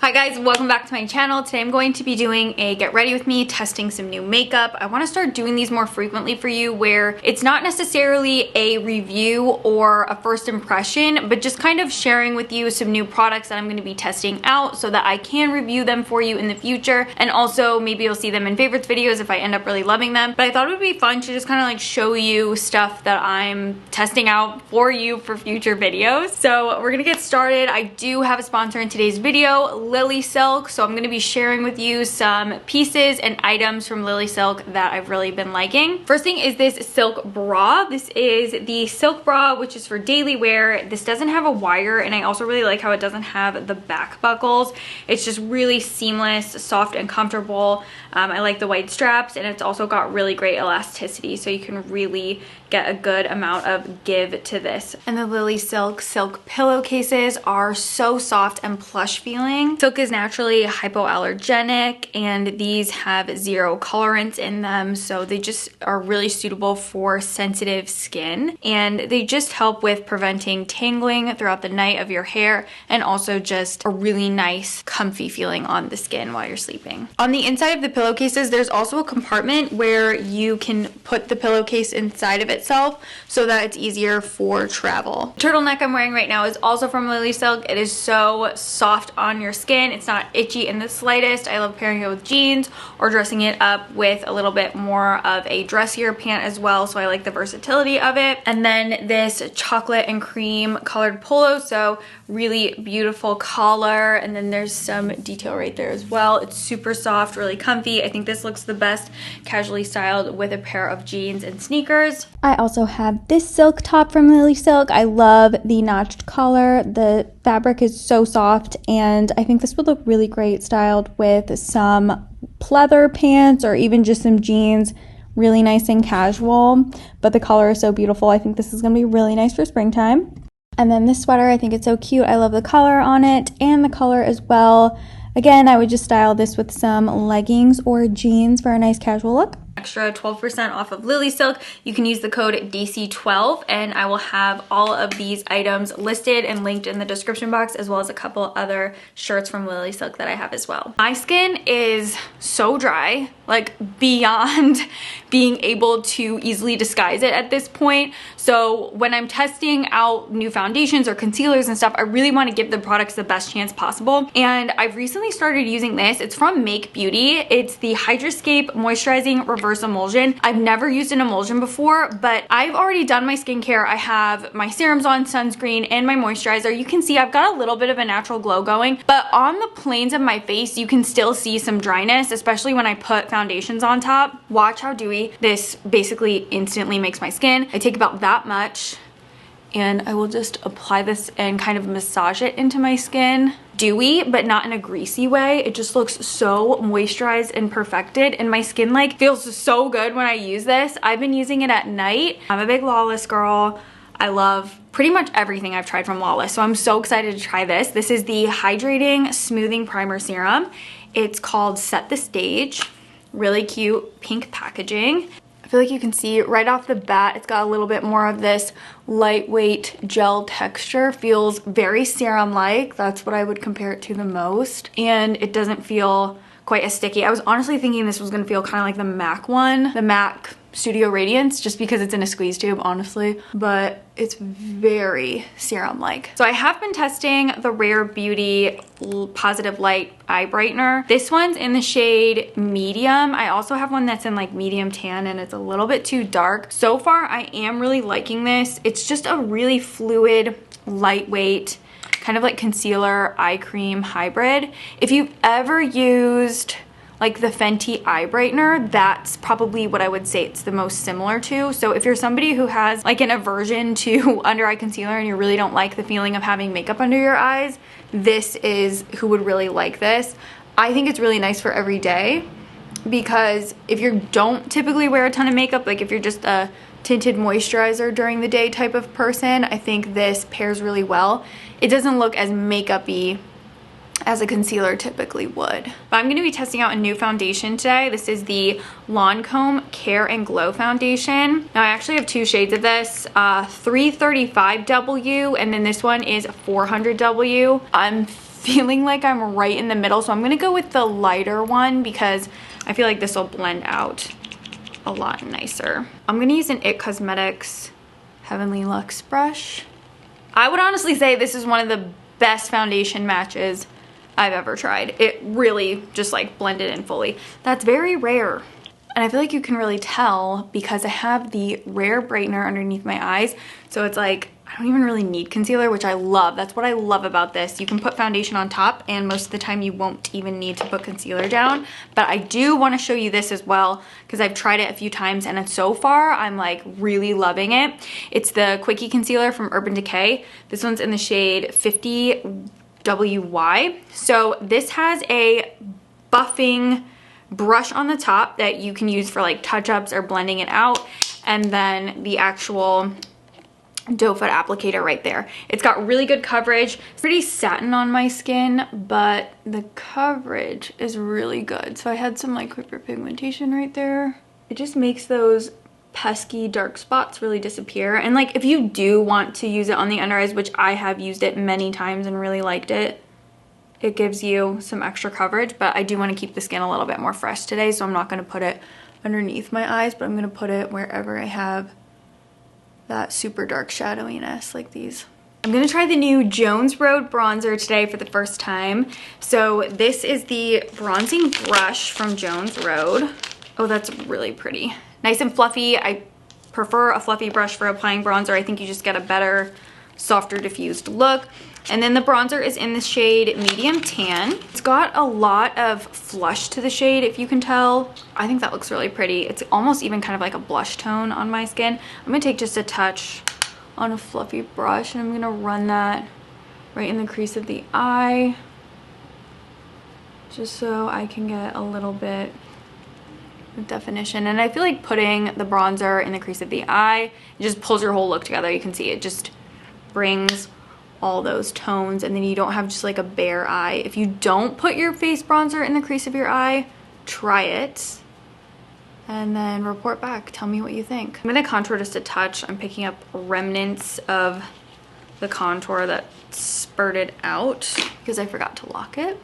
Hi guys, welcome back to my channel. Today I'm going to be doing a get ready with me, testing some new makeup. I want to start doing these more frequently for you where it's not necessarily a review or a first impression, but just kind of sharing with you some new products that I'm going to be testing out so that I can review them for you in the future. And also maybe you'll see them in favorites videos if I end up really loving them. But I thought it would be fun to just kind of like show you stuff that I'm testing out for you for future videos. So we're going to get started. I do have a sponsor in today's video, Lilysilk, so I'm going to be sharing with you some pieces and items from Lilysilk that I've really been liking. First thing is this silk bra. This is the silk bra, which is for daily wear. This doesn't have a wire, and I also really like how it doesn't have the back buckles. It's just really seamless, soft, and comfortable. I like the white straps, and it's also got really great elasticity, so you can really get a good amount of give to this. And the Lilysilk silk pillowcases are so soft and plush feeling. Silk is naturally hypoallergenic, and these have zero colorants in them, so they just are really suitable for sensitive skin, and they just help with preventing tangling throughout the night of your hair, and also just a really nice comfy feeling on the skin while you're sleeping. On the inside of the pillowcases, there's also a compartment where you can put the pillowcase inside of itself so that it's easier for travel. The turtleneck I'm wearing right now is also from Lilysilk. It is so soft on your skin. It's not itchy in the slightest. I love pairing it with jeans or dressing it up with a little bit more of a dressier pant as well, so I like the versatility of it. And then this chocolate and cream colored polo, so really beautiful collar, and then there's some detail right there as well. It's super soft, really comfy. I think this looks the best casually styled with a pair of jeans and sneakers. I also have this silk top from Lilysilk. I love the notched collar. The fabric is so soft, and I think this would look really great styled with some pleather pants or even just some jeans. Really nice and casual, but the color is so beautiful. I think this is going to be really nice for springtime. And then this sweater, I think it's so cute. I love the color on it and the color as well. Again, I would just style this with some leggings or jeans for a nice casual look. Extra 12% off of Lilysilk. You can use the code DC12, and I will have all of these items listed and linked in the description box, as well as a couple other shirts from Lilysilk that I have as well. My skin is so dry, like beyond being able to easily disguise it at this point. So when I'm testing out new foundations or concealers and stuff, I really want to give the products the best chance possible. And I've recently started using this. It's from Make Beauty. It's the Hydrascape Moisturizing Reverse Emulsion. I've never used an emulsion before, but I've already done my skincare. I have my serums on, sunscreen, and my moisturizer. You can see I've got a little bit of a natural glow going, but on the planes of my face, you can still see some dryness, especially when I put foundations on top. Watch how dewy this basically instantly makes my skin. I take about that much, and I will just apply this and kind of massage it into my skin. Dewy, but not in a greasy way. It just looks so moisturized and perfected, and my skin like feels so good when I use this. I've been using it at night. I'm a big Lawless girl. I love pretty much everything I've tried from Lawless, so I'm so excited to try this. This is the Hydrating Smoothing Primer Serum. It's called Set the Stage. Really cute pink packaging. I feel like you can see right off the bat, it's got a little bit more of this lightweight gel texture. Feels very serum-like. That's what I would compare it to the most. And it doesn't feel quite as sticky. I was honestly thinking this was gonna feel kind of like the MAC one, the MAC Studio Radiance, just because it's in a squeeze tube, honestly, but it's very serum-like. So I have been testing the Rare Beauty Positive Light Eye Brightener. This one's in the shade medium. I also have one that's in like medium tan, and it's a little bit too dark. So far, I am really liking this. It's just a really fluid, lightweight, kind of like concealer eye cream hybrid. If you've ever used like the Fenty eye brightener, that's probably what I would say it's the most similar to. So if you're somebody who has like an aversion to under eye concealer and you really don't like the feeling of having makeup under your eyes, this is who would really like this. I think it's really nice for every day, because if you don't typically wear a ton of makeup, like if you're just a tinted moisturizer during the day type of person, I think this pairs really well. It doesn't look as makeup-y as a concealer typically would. But I'm going to be testing out a new foundation today. This is the Lancome Care and Glow Foundation. Now I actually have two shades of this, 335W, and then this one is 400W. I'm feeling like I'm right in the middle, so I'm gonna go with the lighter one because I feel like this will blend out a lot nicer. I'm gonna use an IT Cosmetics Heavenly Luxe brush. I would honestly say this is one of the best foundation matches I've ever tried. It really just like blended in fully. That's very rare. And I feel like you can really tell because I have the Rare Brightener underneath my eyes. So it's like, I don't even really need concealer, which I love. That's what I love about this. You can put foundation on top and most of the time you won't even need to put concealer down. But I do want to show you this as well because I've tried it a few times and so far I'm like really loving it. It's the Quickie Concealer from Urban Decay. This one's in the shade 50WY. So this has a buffing brush on the top that you can use for like touch-ups or blending it out, and then the actual doe foot applicator right there. It's got really good coverage. It's pretty satin on my skin, but the coverage is really good. So I had some like hyperpigmentation right there. It just makes those pesky dark spots really disappear. And like if you do want to use it on the under eyes, which I have used it many times and really liked it, it gives you some extra coverage, but I do want to keep the skin a little bit more fresh today, so I'm not going to put it underneath my eyes, but I'm going to put it wherever I have that super dark shadowiness like these. I'm going to try the new Jones Road bronzer today for the first time. So this is the bronzing brush from Jones Road. Oh, that's really pretty. Nice and fluffy. I prefer a fluffy brush for applying bronzer. I think you just get a better, softer diffused look. And then the bronzer is in the shade Medium Tan. It's got a lot of flush to the shade, if you can tell. I think that looks really pretty. It's almost even kind of like a blush tone on my skin. I'm gonna take just a touch on a fluffy brush and I'm gonna run that right in the crease of the eye, just so I can get a little bit of definition. And I feel like putting the bronzer in the crease of the eye, it just pulls your whole look together. You can see it just brings all those tones, and then you don't have just like a bare eye. If you don't put your face bronzer in the crease of your eye, try it and then report back. Tell me what you think. I'm gonna contour just a touch. I'm picking up remnants of the contour that spurted out because I forgot to lock it.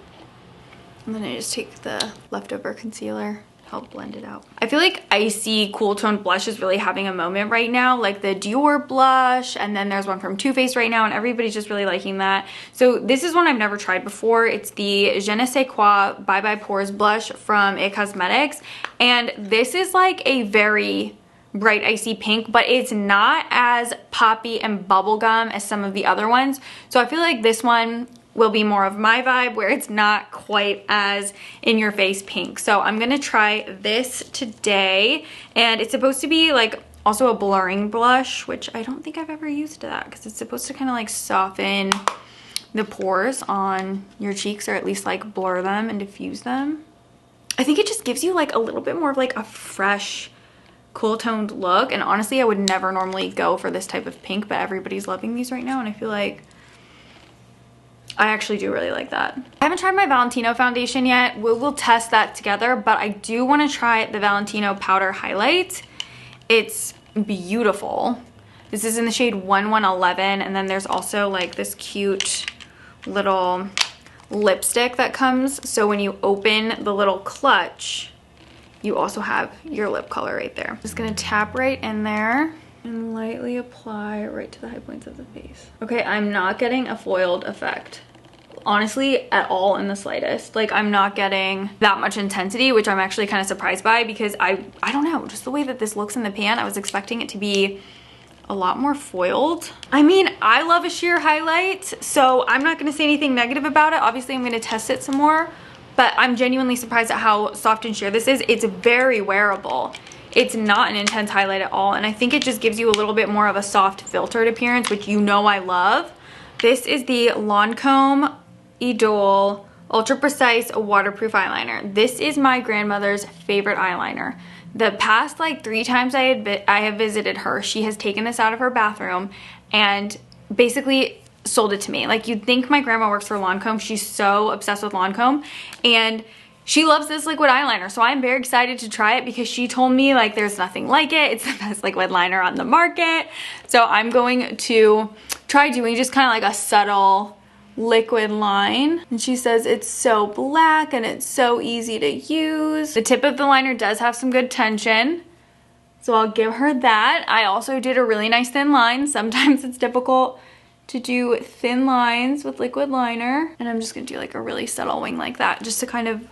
And then I just take the leftover concealer, help blend it out. I feel like icy cool toned blush is really having a moment right now, like the Dior blush, and then there's one from Too Faced right now, and everybody's just really liking that. So this is one I've never tried before. It's the Je ne sais quoi Bye Bye Pores blush from IT Cosmetics, and this is like a very bright icy pink, but it's not as poppy and bubblegum as some of the other ones. So I feel like this one will be more of my vibe, where it's not quite as in your face pink. So I'm gonna try this today, and it's supposed to be like also a blurring blush, which I don't think I've ever used that because it's supposed to kind of like soften the pores on your cheeks, or at least like blur them and diffuse them. I think it just gives you like a little bit more of like a fresh, cool toned look. And honestly, I would never normally go for this type of pink, but everybody's loving these right now, and I feel like I actually do really like that. I haven't tried my Valentino foundation yet. We'll test that together, but I do want to try the Valentino powder highlight. It's beautiful. This is in the shade 1111, and then there's also like this cute little lipstick that comes. So when you open the little clutch, you also have your lip color right there. Just gonna tap right in there and lightly apply right to the high points of the face. Okay, I'm not getting a foiled effect, honestly, at all, in the slightest. Like, I'm not getting that much intensity, which I'm actually kind of surprised by, because I don't know, just the way that this looks in the pan, I was expecting it to be a lot more foiled. I mean, I love a sheer highlight, so I'm not gonna say anything negative about it. Obviously, I'm gonna test it some more, but I'm genuinely surprised at how soft and sheer this is. It's very wearable. It's not an intense highlight at all, and I think it just gives you a little bit more of a soft filtered appearance, which you know I love. This is the Lancome Idole Ultra Precise Waterproof Eyeliner. This is my grandmother's favorite eyeliner. The past like 3 times I have visited her, she has taken this out of her bathroom and basically sold it to me. Like, you'd think my grandma works for Lancome. She's so obsessed with Lancome, and she loves this liquid eyeliner, so I'm very excited to try it because she told me like there's nothing like it. It's the best liquid liner on the market. So I'm going to try doing just kind of like a subtle liquid line, and she says it's so black and it's so easy to use. The tip of the liner does have some good tension, so I'll give her that. I also did a really nice thin line. Sometimes it's difficult to do thin lines with liquid liner, and I'm just gonna do like a really subtle wing like that just to kind of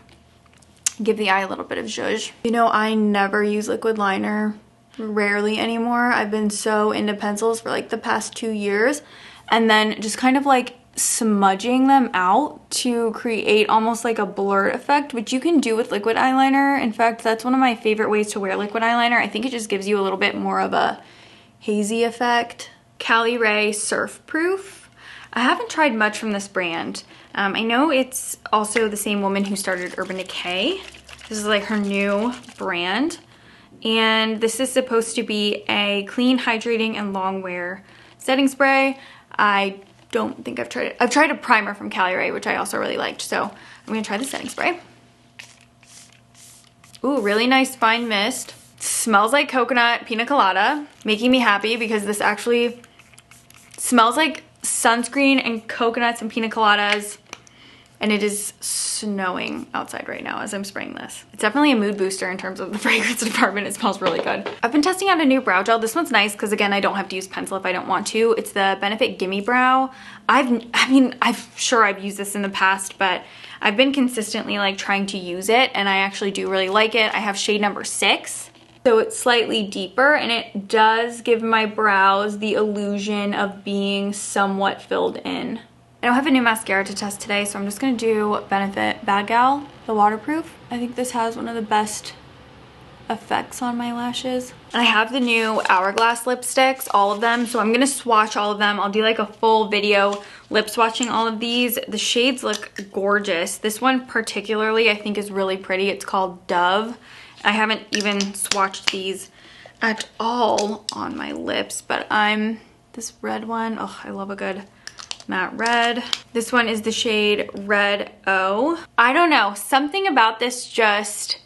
give the eye a little bit of zhuzh. You know, I never use liquid liner, rarely anymore. I've been so into pencils for like the past 2 years, and then just kind of like smudging them out to create almost like a blur effect, which you can do with liquid eyeliner. In fact, that's one of my favorite ways to wear liquid eyeliner. I think it just gives you a little bit more of a hazy effect. Cali Ray Surf Proof. I haven't tried much from this brand. I know it's also the same woman who started Urban Decay. This is like her new brand. And this is supposed to be a clean, hydrating, and long wear setting spray. I don't think I've tried it. I've tried a primer from Cali Ray, which I also really liked. So I'm gonna try the setting spray. Ooh, really nice fine mist. Smells like coconut pina colada, making me happy because this actually smells like sunscreen and coconuts and pina coladas, and it is snowing outside right now as I'm spraying this. It's definitely a mood booster in terms of the fragrance department. It smells really good. I've been testing out a new brow gel. This one's nice because again, I don't have to use pencil if I don't want to. It's the Benefit Gimme Brow. I'm sure I've used this in the past, but I've been consistently like trying to use it, and I actually do really like it. I have shade number 6. So it's slightly deeper, and it does give my brows the illusion of being somewhat filled in. I don't have a new mascara to test today, so I'm just gonna do Benefit Bad Gal, the waterproof. I think this has one of the best effects on my lashes. And I have the new Hourglass lipsticks, all of them, so I'm gonna swatch all of them. I'll do like a full video lip swatching all of these. The shades look gorgeous. This one particularly I think is really pretty. It's called Dove. I haven't even swatched these at all on my lips, but this red one, oh, I love a good matte red. This one is the shade Red O. I don't know, something about this just,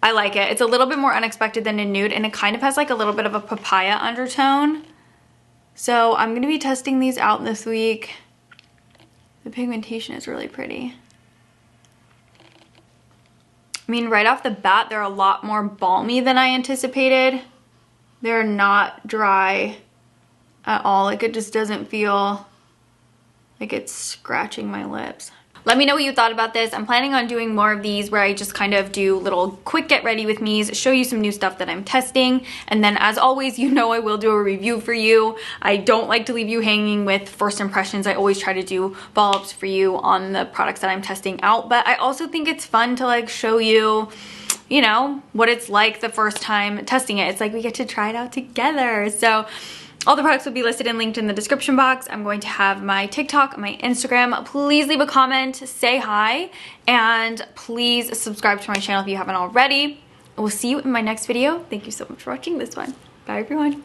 I like it. It's a little bit more unexpected than a nude, and it kind of has like a little bit of a papaya undertone. So I'm gonna be testing these out this week. The pigmentation is really pretty. I mean, right off the bat, they're a lot more balmy than I anticipated. They're not dry at all. Like, it just doesn't feel like it's scratching my lips. Let me know what you thought about this. I'm planning on doing more of these where I just kind of do little quick get ready with me's, show you some new stuff that I'm testing, and then as always, you know I will do a review for you. I don't like to leave you hanging with first impressions. I always try to do follow-ups for you on the products that I'm testing out, but I also think it's fun to like show you, you know, what it's like the first time testing it. It's like we get to try it out together. So all the products will be listed and linked in the description box. I'm going to have my TikTok, my Instagram. Please leave a comment, say hi, and please subscribe to my channel if you haven't already. We'll see you in my next video. Thank you so much for watching this one. Bye, everyone.